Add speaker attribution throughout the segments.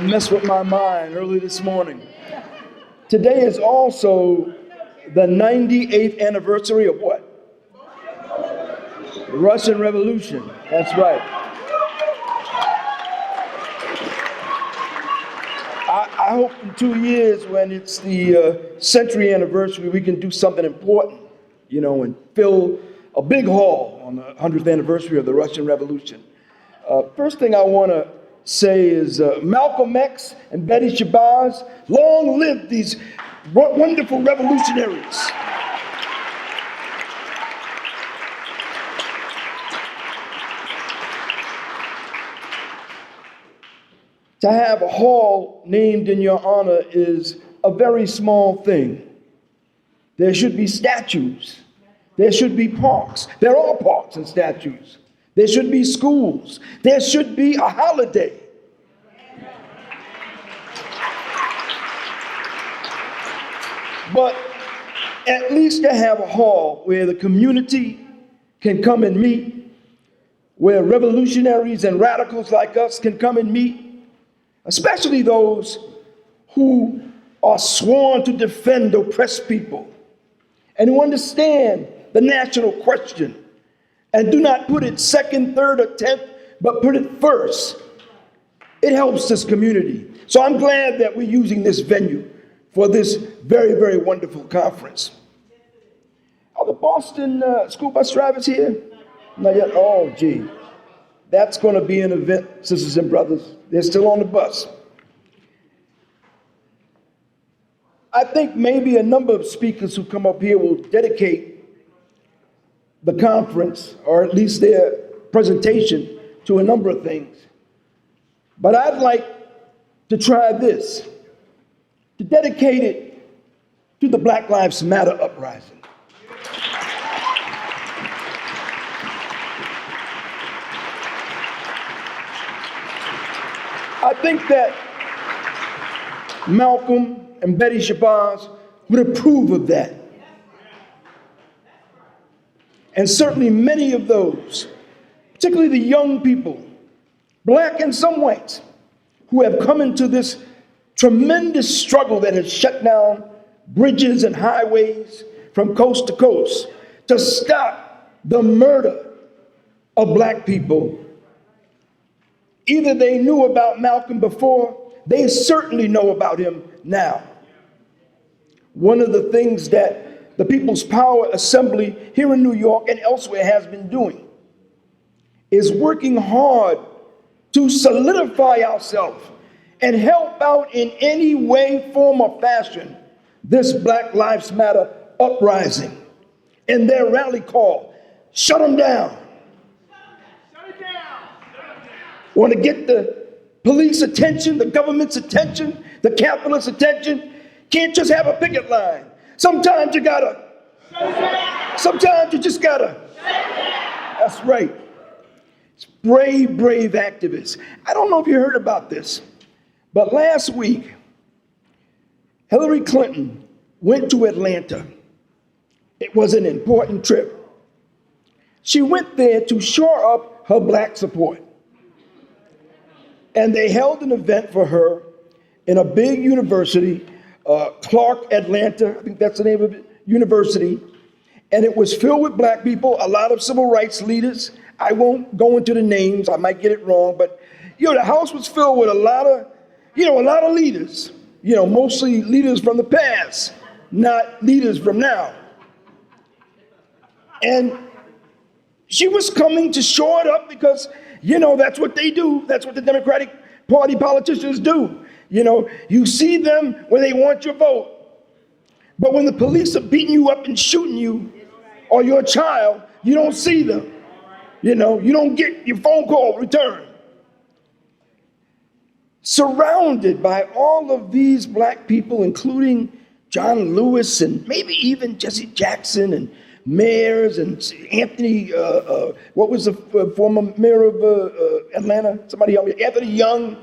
Speaker 1: messed with my mind early this morning. Today is also the 98th anniversary of what? The Russian Revolution. That's right. I hope in 2 years, when it's the century anniversary, we can do something important, and fill a big hall on the 100th anniversary of the Russian Revolution. First thing I want to say is Malcolm X and Betty Shabazz, long live these wonderful revolutionaries. To have a hall named in your honor is a very small thing. There should be statues. There should be parks. There are parks and statues. There should be schools. There should be a holiday. But at least to have a hall where the community can come and meet, where revolutionaries and radicals like us can come and meet, especially those who are sworn to defend oppressed people and who understand the national question and do not put it second, third, or 10th, but put it first. It helps this community. So I'm glad that we're using this venue for this very, very wonderful conference. Are the Boston school bus drivers here? Not yet? Oh, gee. That's going to be an event, sisters and brothers. They're still on the bus. I think maybe a number of speakers who come up here will dedicate the conference, or at least their presentation, to a number of things. But I'd like to try this, to dedicate it to the Black Lives Matter uprising. I think that Malcolm and Betty Shabazz would approve of that. And certainly many of those, particularly the young people, black and some whites, who have come into this tremendous struggle that has shut down bridges and highways from coast to coast to stop the murder of black people. Either they knew about Malcolm before, they certainly know about him now. One of the things that the People's Power Assembly here in New York and elsewhere has been doing is working hard to solidify ourselves and help out in any way, form, or fashion this Black Lives Matter uprising. And their rally call, shut them down. Want to get the police attention, the government's attention, the capitalist attention, can't just have a picket line. Sometimes you just gotta. That's right. It's brave, brave activists. I don't know if you heard about this, but last week, Hillary Clinton went to Atlanta. It was an important trip. She went there to shore up her black support. And they held an event for her in a big university, Clark Atlanta, I think that's the name of it, university. And it was filled with black people, a lot of civil rights leaders. I won't go into the names, I might get it wrong, but the house was filled with a lot of leaders, mostly leaders from the past, not leaders from now. And she was coming to shore it up because that's what they do. That's what the Democratic Party politicians do. You see them when they want your vote. But when the police are beating you up and shooting you or your child, you don't see them. You don't get your phone call returned. Surrounded by all of these black people, including John Lewis and maybe even Jesse Jackson and mayors and Anthony, what was the former mayor of Atlanta? Somebody help me. Anthony Young.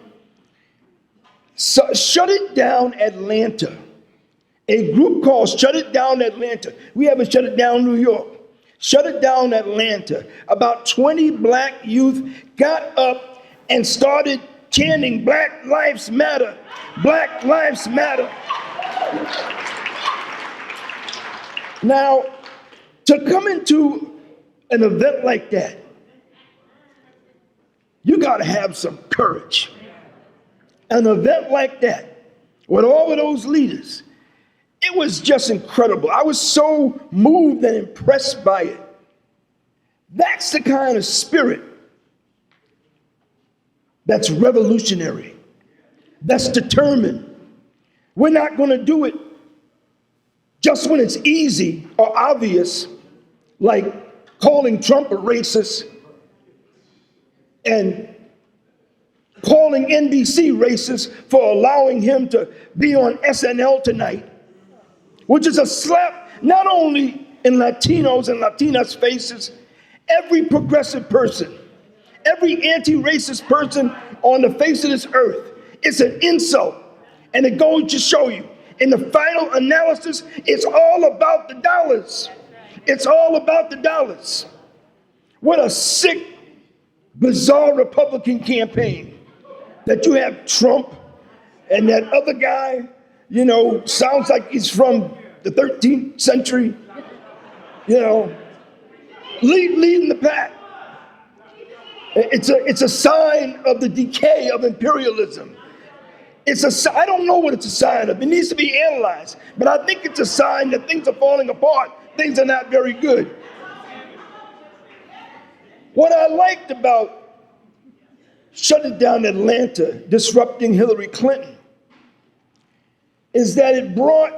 Speaker 1: So, Shut It Down Atlanta. A group called Shut It Down Atlanta. We haven't shut it down New York. Shut It Down Atlanta. About 20 black youth got up and started chanting Black Lives Matter, Black Lives Matter. Now, to come into an event like that, you got to have some courage. An event like that, with all of those leaders, it was just incredible. I was so moved and impressed by it. That's the kind of spirit that's revolutionary, that's determined. We're not going to do it just when it's easy or obvious, like calling Trump a racist and calling NBC racist for allowing him to be on SNL tonight, which is a slap not only in Latinos and Latinas' faces, every progressive person, every anti-racist person on the face of this earth. It's an insult. And it goes to show you, in the final analysis, it's all about the dollars. It's all about the dollars. What a sick, bizarre Republican campaign. That you have Trump and that other guy, sounds like he's from the 13th century, leading the pack. It's a sign of the decay of imperialism. I don't know what it's a sign of. It needs to be analyzed. But I think it's a sign that things are falling apart. Things are not very good. What I liked about shutting down Atlanta, disrupting Hillary Clinton, is that it brought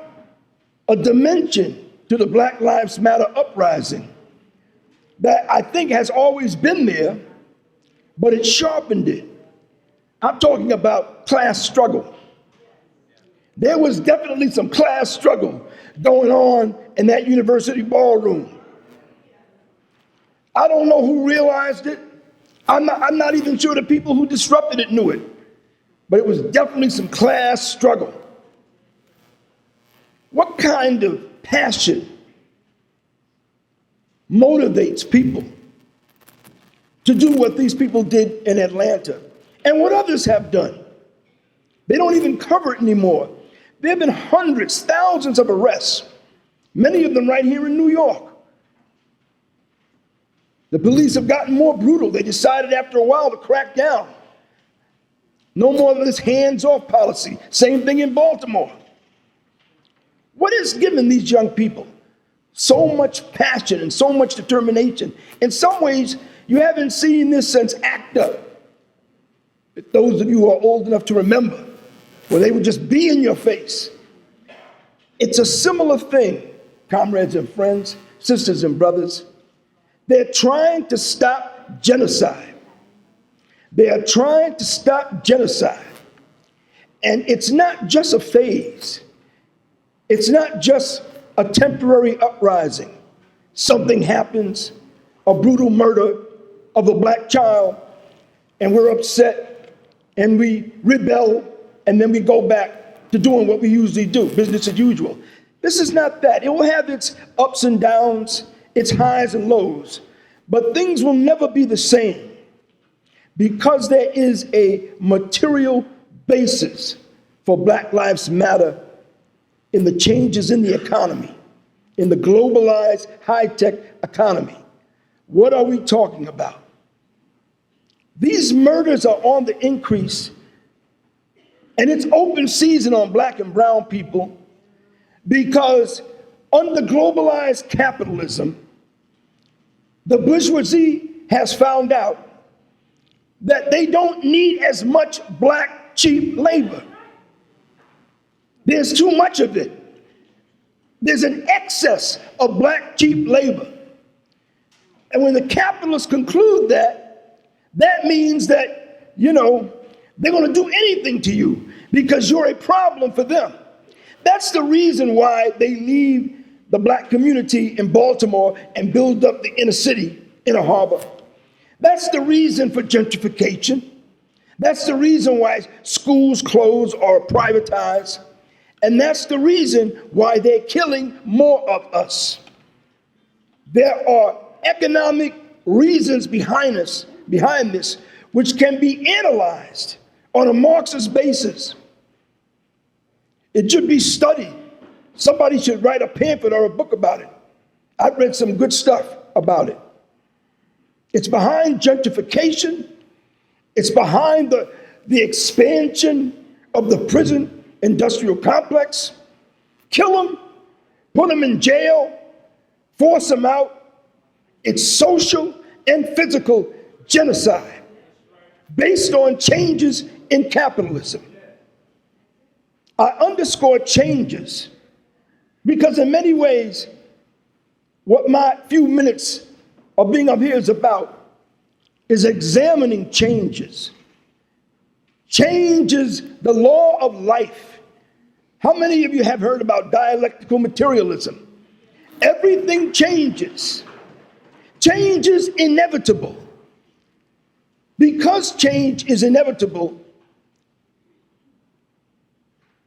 Speaker 1: a dimension to the Black Lives Matter uprising that I think has always been there, but it sharpened it. I'm talking about class struggle. There was definitely some class struggle going on in that university ballroom. I don't know who realized it. I'm not even sure the people who disrupted it knew it, but it was definitely some class struggle. What kind of passion motivates people to do what these people did in Atlanta and what others have done? They don't even cover it anymore. There have been hundreds, thousands of arrests, many of them right here in New York. The police have gotten more brutal. They decided after a while to crack down. No more of this hands-off policy. Same thing in Baltimore. What has given these young people so much passion and so much determination? In some ways, you haven't seen this since ACT UP. Those of you who are old enough to remember, where they would just be in your face. It's a similar thing, comrades and friends, sisters and brothers. They're trying to stop genocide. They are trying to stop genocide. And it's not just a phase. It's not just a temporary uprising. Something happens, a brutal murder of a black child, and we're upset, and we rebel, and then we go back to doing what we usually do, business as usual. This is not that. It will have its ups and downs, its highs and lows, but things will never be the same because there is a material basis for Black Lives Matter in the changes in the economy, in the globalized high-tech economy. What are we talking about? These murders are on the increase, and it's open season on black and brown people because under globalized capitalism, the bourgeoisie has found out that they don't need as much black cheap labor. There's too much of it. There's an excess of black cheap labor. And when the capitalists conclude that, that means that, they're going to do anything to you because you're a problem for them. That's the reason why they leave the black community in Baltimore and build up the inner city in a harbor. That's the reason for gentrification. That's the reason why schools close or privatize. And that's the reason why they're killing more of us. There are economic reasons behind this, which can be analyzed on a Marxist basis. It should be studied. Somebody should write a pamphlet or a book about it. I've read some good stuff about it. It's behind gentrification. It's behind the expansion of the prison industrial complex. Kill them, put them in jail, force them out. It's social and physical genocide based on changes in capitalism. I underscore changes because in many ways, what my few minutes of being up here is about is examining changes. Change is the law of life. How many of you have heard about dialectical materialism? Everything changes. Change is inevitable. Because change is inevitable,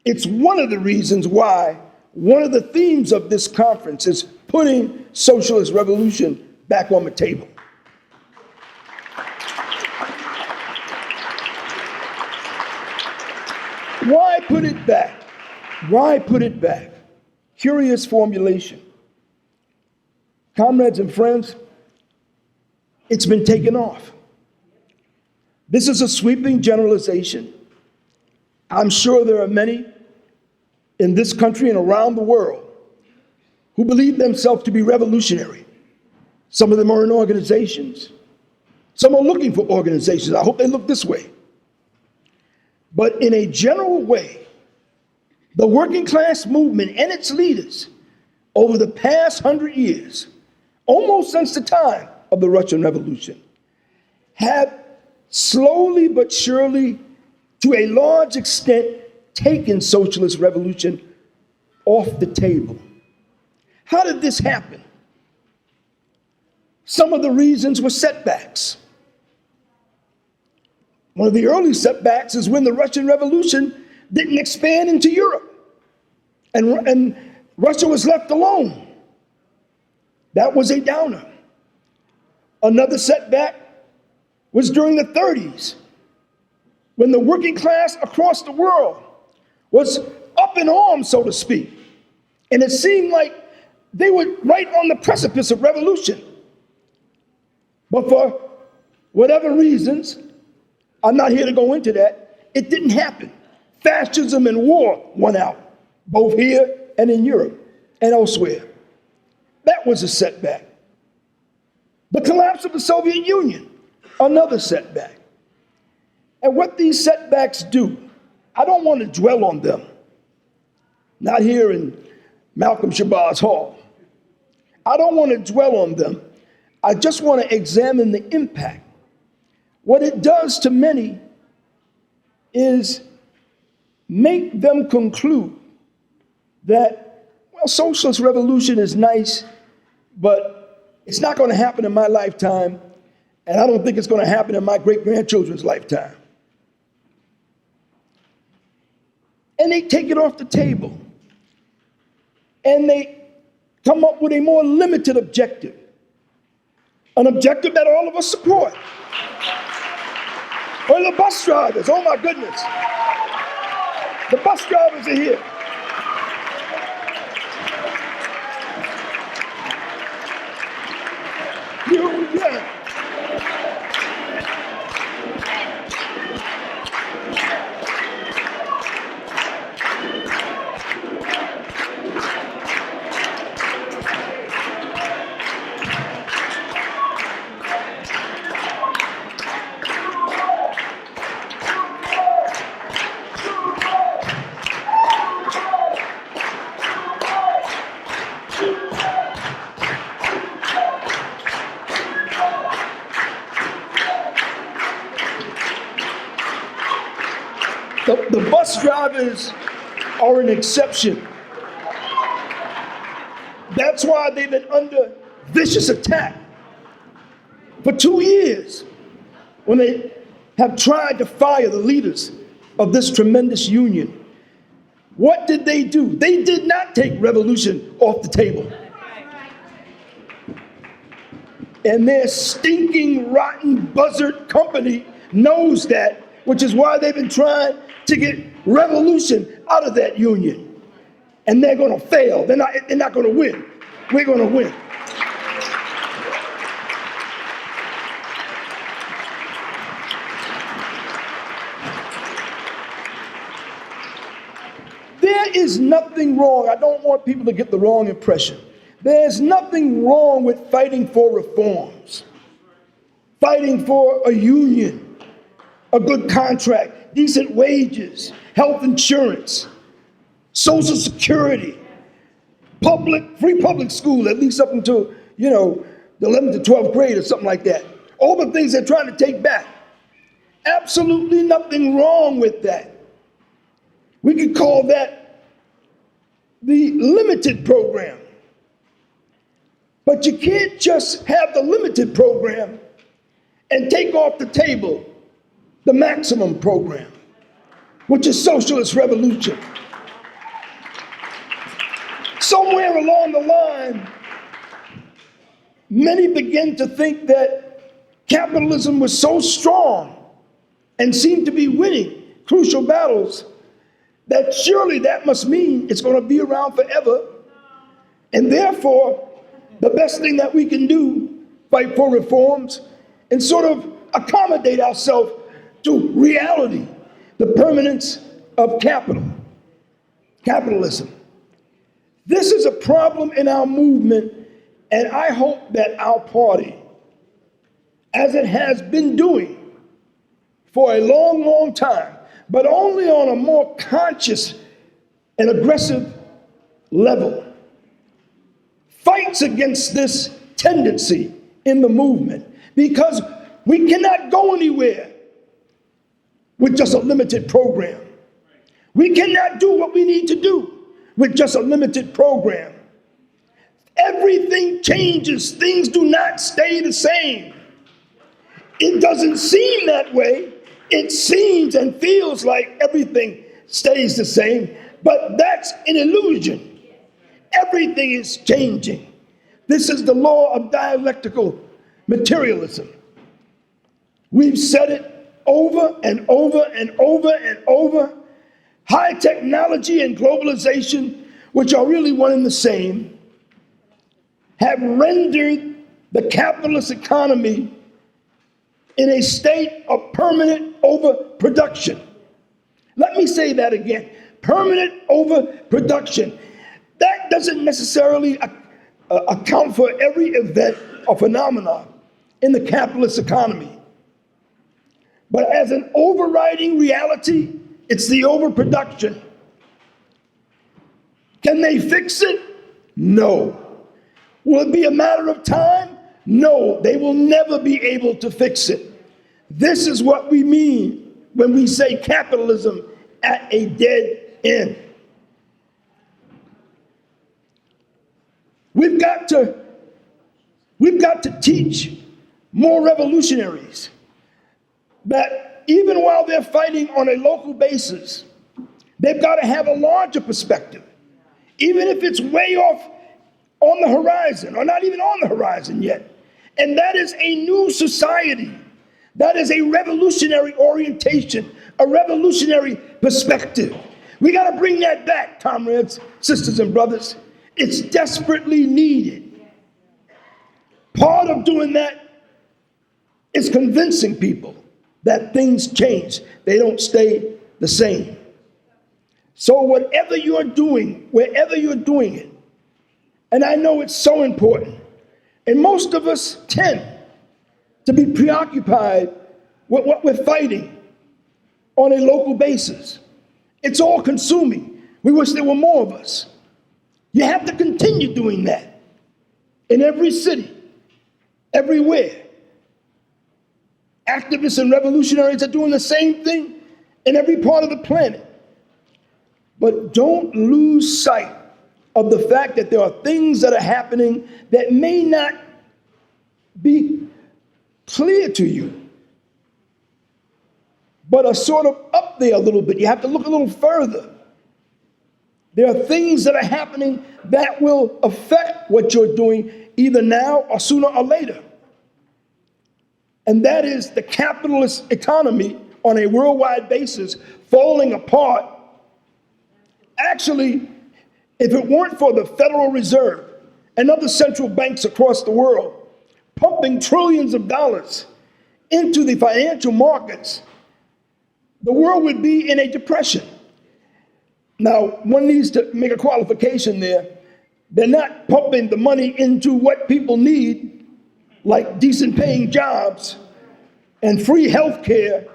Speaker 1: it's one of the reasons why one of the themes of this conference is putting socialist revolution back on the table. Why put it back? Why put it back? Curious formulation. Comrades and friends, it's been taken off. This is a sweeping generalization. I'm sure there are many in this country and around the world who believe themselves to be revolutionary. Some of them are in organizations. Some are looking for organizations. I hope they look this way. But in a general way, the working class movement and its leaders over the past 100 years, almost since the time of the Russian Revolution, have slowly but surely, to a large extent, taken socialist revolution off the table. How did this happen? Some of the reasons were setbacks. One of the early setbacks is when the Russian Revolution didn't expand into Europe, and Russia was left alone. That was a downer. Another setback was during the 30s, when the working class across the world was up in arms, so to speak, and it seemed like they were right on the precipice of revolution. But for whatever reasons, I'm not here to go into that, it didn't happen. Fascism and war won out, both here and in Europe and elsewhere. That was a setback. The collapse of the Soviet Union, another setback. And what these setbacks do, I don't want to dwell on them. Not here in Malcolm Shabazz Hall. I don't want to dwell on them. I just want to examine the impact. What it does to many is make them conclude that, well, socialist revolution is nice, but it's not going to happen in my lifetime, and I don't think it's going to happen in my great-grandchildren's lifetime. And they take it off the table, and they come up with a more limited objective, an objective that all of us support. Or the bus drivers, oh my goodness. The bus drivers are here. Yeah. The bus drivers are an exception. That's why they've been under vicious attack for 2 years when they have tried to fire the leaders of this tremendous union. What did they do? They did not take revolution off the table. And their stinking, rotten buzzard company knows that which is why they've been trying to get revolution out of that union. And they're going to fail. They're not going to win. We're going to win. There is nothing wrong. I don't want people to get the wrong impression. There's nothing wrong with fighting for reforms, fighting for a union, a good contract, decent wages, health insurance, Social Security, free public school, at least up until, the 11th to 12th grade or something like that. All the things they're trying to take back. Absolutely nothing wrong with that. We could call that the limited program. But you can't just have the limited program and take off the table the maximum program, which is socialist revolution. Somewhere along the line, many begin to think that capitalism was so strong and seemed to be winning crucial battles that surely that must mean it's going to be around forever. And therefore, the best thing that we can do, fight for reforms and sort of accommodate ourselves to reality, the permanence of capitalism. This is a problem in our movement, and I hope that our party, as it has been doing for a long, long time, but only on a more conscious and aggressive level, fights against this tendency in the movement, because we cannot go anywhere with just a limited program. We cannot do what we need to do with just a limited program. Everything changes. Things do not stay the same. It doesn't seem that way. It seems and feels like everything stays the same, but that's an illusion. Everything is changing. This is the law of dialectical materialism. We've said it over and over and over and over. High technology and globalization, which are really one and the same, have rendered the capitalist economy in a state of permanent overproduction. Let me say that again. Permanent overproduction. That doesn't necessarily account for every event or phenomenon in the capitalist economy. But as an overriding reality, it's the overproduction. Can they fix it? No. Will it be a matter of time? No, they will never be able to fix it. This is what we mean when we say capitalism at a dead end. We've got to teach more revolutionaries that even while they're fighting on a local basis, they've got to have a larger perspective, even if it's way off on the horizon or not even on the horizon yet. And that is a new society. That is a revolutionary orientation, a revolutionary perspective. We got to bring that back, comrades, sisters, and brothers. It's desperately needed. Part of doing that is convincing people that things change. They don't stay the same. So whatever you're doing, wherever you're doing it, and I know it's so important, and most of us tend to be preoccupied with what we're fighting on a local basis. It's all consuming. We wish there were more of us. You have to continue doing that in every city, everywhere. Activists and revolutionaries are doing the same thing in every part of the planet. But don't lose sight of the fact that there are things that are happening that may not be clear to you, but are sort of up there a little bit. You have to look a little further. There are things that are happening that will affect what you're doing either now or sooner or later. And that is the capitalist economy on a worldwide basis falling apart. Actually, if it weren't for the Federal Reserve and other central banks across the world pumping trillions of dollars into the financial markets, the world would be in a depression. Now, one needs to make a qualification there. They're not pumping the money into what people need, like decent paying jobs and free health care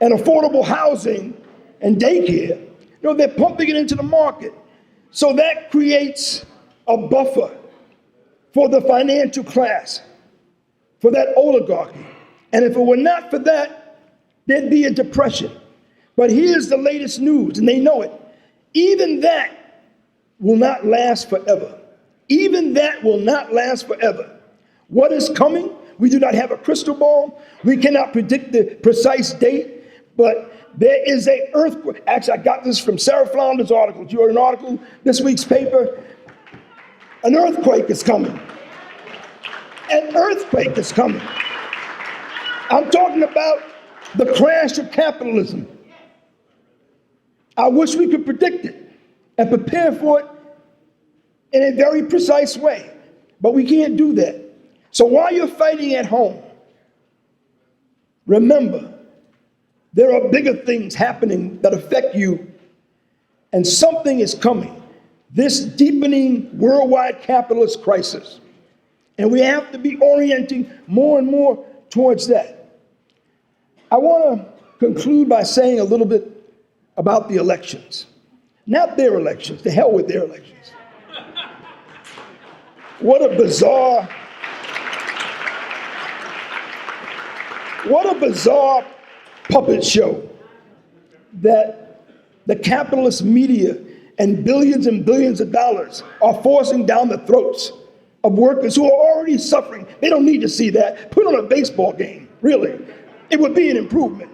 Speaker 1: and affordable housing and daycare. No, they're pumping it into the market. So that creates a buffer for the financial class, for that oligarchy. And if it were not for that, there'd be a depression. But here's the latest news, and they know it. Even that will not last forever. Even that will not last forever. What is coming? We do not have a crystal ball. We cannot predict the precise date, but there is an earthquake. Actually, I got this from Sarah Flounder's article. She wrote an article, this week's paper. An earthquake is coming. An earthquake is coming. I'm talking about the crash of capitalism. I wish we could predict it and prepare for it in a very precise way, but we can't do that. So while you're fighting at home, remember, there are bigger things happening that affect you, and something is coming. This deepening worldwide capitalist crisis. And we have to be orienting more and more towards that. I want to conclude by saying a little bit about the elections. Not their elections, to hell with their elections. What a bizarre puppet show that the capitalist media and billions of dollars are forcing down the throats of workers who are already suffering. They don't need to see that. Put on a baseball game, really. It would be an improvement.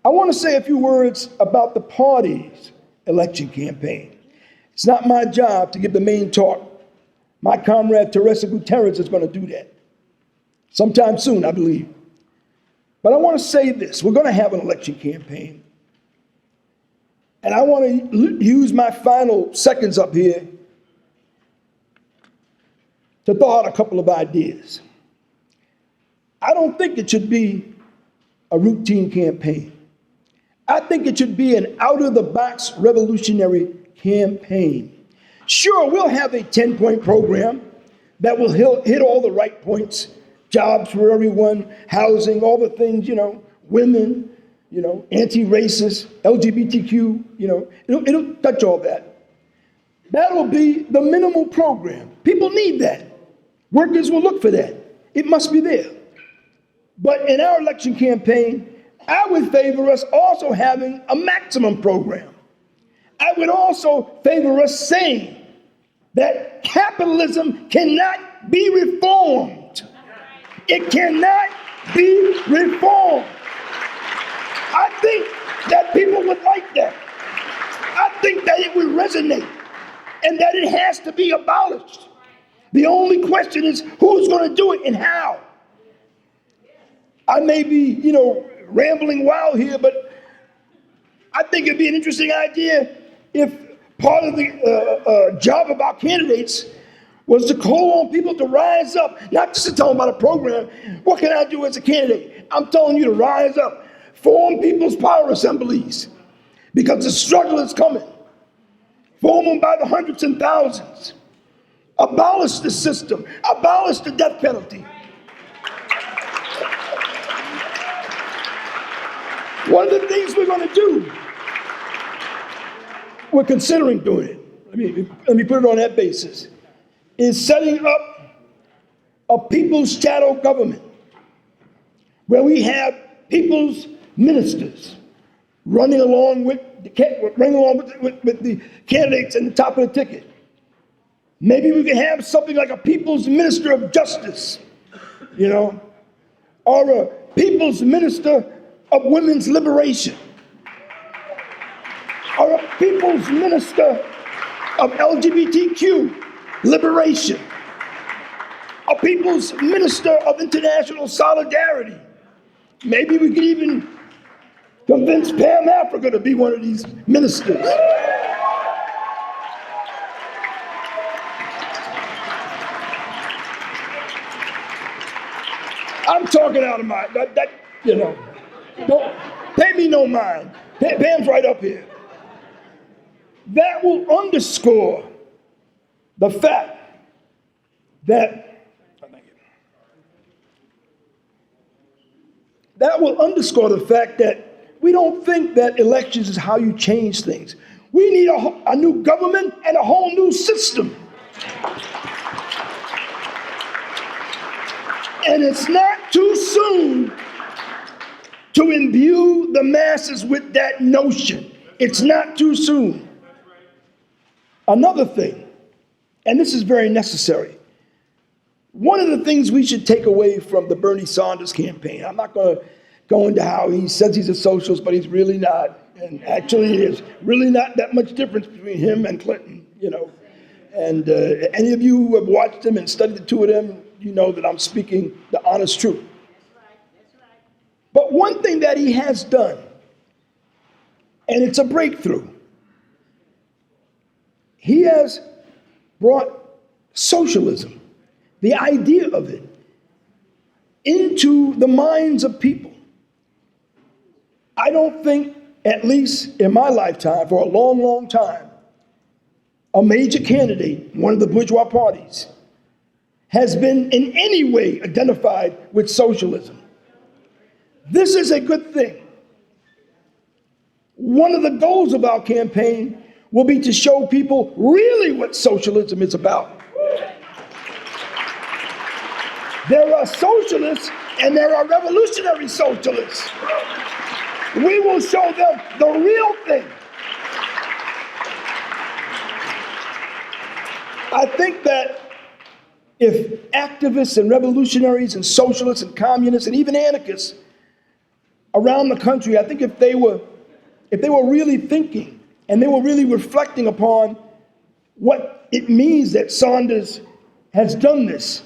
Speaker 1: I want to say a few words about the party's election campaign. It's not my job to give the main talk. My comrade Teresa Gutierrez is going to do that sometime soon, I believe. But I want to say this. We're going to have an election campaign. And I want to use my final seconds up here to throw out a couple of ideas. I don't think it should be a routine campaign. I think it should be an out-of-the-box revolutionary campaign. Sure, we'll have a 10-point program that will hit all the right points. Jobs for everyone, housing, all the things, women, anti-racist, LGBTQ, it'll touch all that. That'll be the minimal program. People need that. Workers will look for that. It must be there. But in our election campaign, I would favor us also having a maximum program. I would also favor us saying that capitalism cannot be reformed. It cannot be reformed. I think that people would like that. I think that it would resonate and that it has to be abolished. The only question is who's going to do it and how. I may be, rambling wild here, but I think it'd be an interesting idea if part of the job of our candidates was to call on people to rise up, not just to tell them about a program. What can I do as a candidate? I'm telling you to rise up. Form people's power assemblies because the struggle is coming. Form them by the hundreds and thousands. Abolish the system. Abolish the death penalty. One of the things we're going to do, we're considering doing it. Let me put it on that basis, is setting up a people's shadow government where we have people's ministers running along with the candidates at the top of the ticket. Maybe we can have something like a people's minister of justice, or a people's minister of women's liberation, or a people's minister of LGBTQ liberation, a people's minister of international solidarity. Maybe we could even convince Pam Africa to be one of these ministers. I'm talking out of my, don't pay me no mind. Pam's right up here. That will underscore the fact that we don't think that elections is how you change things. We need a new government and a whole new system. And it's not too soon to imbue the masses with that notion. It's not too soon. Another thing, and this is very necessary, one of the things we should take away from the Bernie Sanders campaign, I'm not going to go into how he says he's a socialist, but he's really not. And actually, there's really not that much difference between him and Clinton, And any of you who have watched him and studied the two of them, you know that I'm speaking the honest truth. That's right. But one thing that he has done, and it's a breakthrough, he has brought socialism, the idea of it, into the minds of people. I don't think, at least in my lifetime, for a long, long time, a major candidate, one of the bourgeois parties, has been in any way identified with socialism. This is a good thing. One of the goals of our campaign will be to show people really what socialism is about. There are socialists and there are revolutionary socialists. We will show them the real thing. I think that if activists and revolutionaries and socialists and communists and even anarchists around the country, I think if they were really thinking and they were really reflecting upon what it means that Sanders has done this,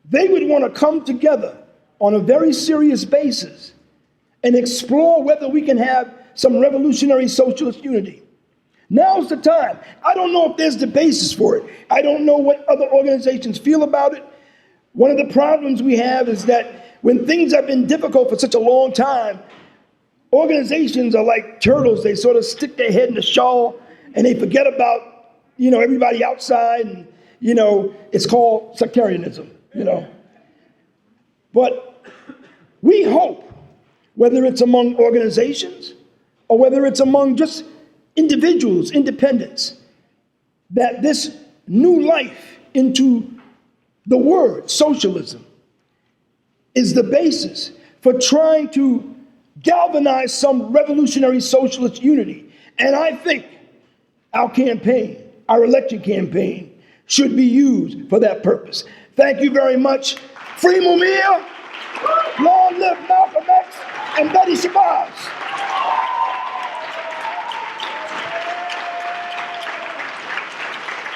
Speaker 1: they would want to come together on a very serious basis and explore whether we can have some revolutionary socialist unity. Now's the time. I don't know if there's the basis for it. I don't know what other organizations feel about it. One of the problems we have is that when things have been difficult for such a long time, organizations are like turtles. They sort of stick their head in the shawl and they forget about, everybody outside, and, it's called sectarianism, But we hope, whether it's among organizations or whether it's among just individuals, independents, that this new life into the word socialism is the basis for trying to galvanize some revolutionary socialist unity. And I think our campaign, our election campaign, should be used for that purpose. Thank you very much. Free Mumia, long live Malcolm X and Betty Shabazz.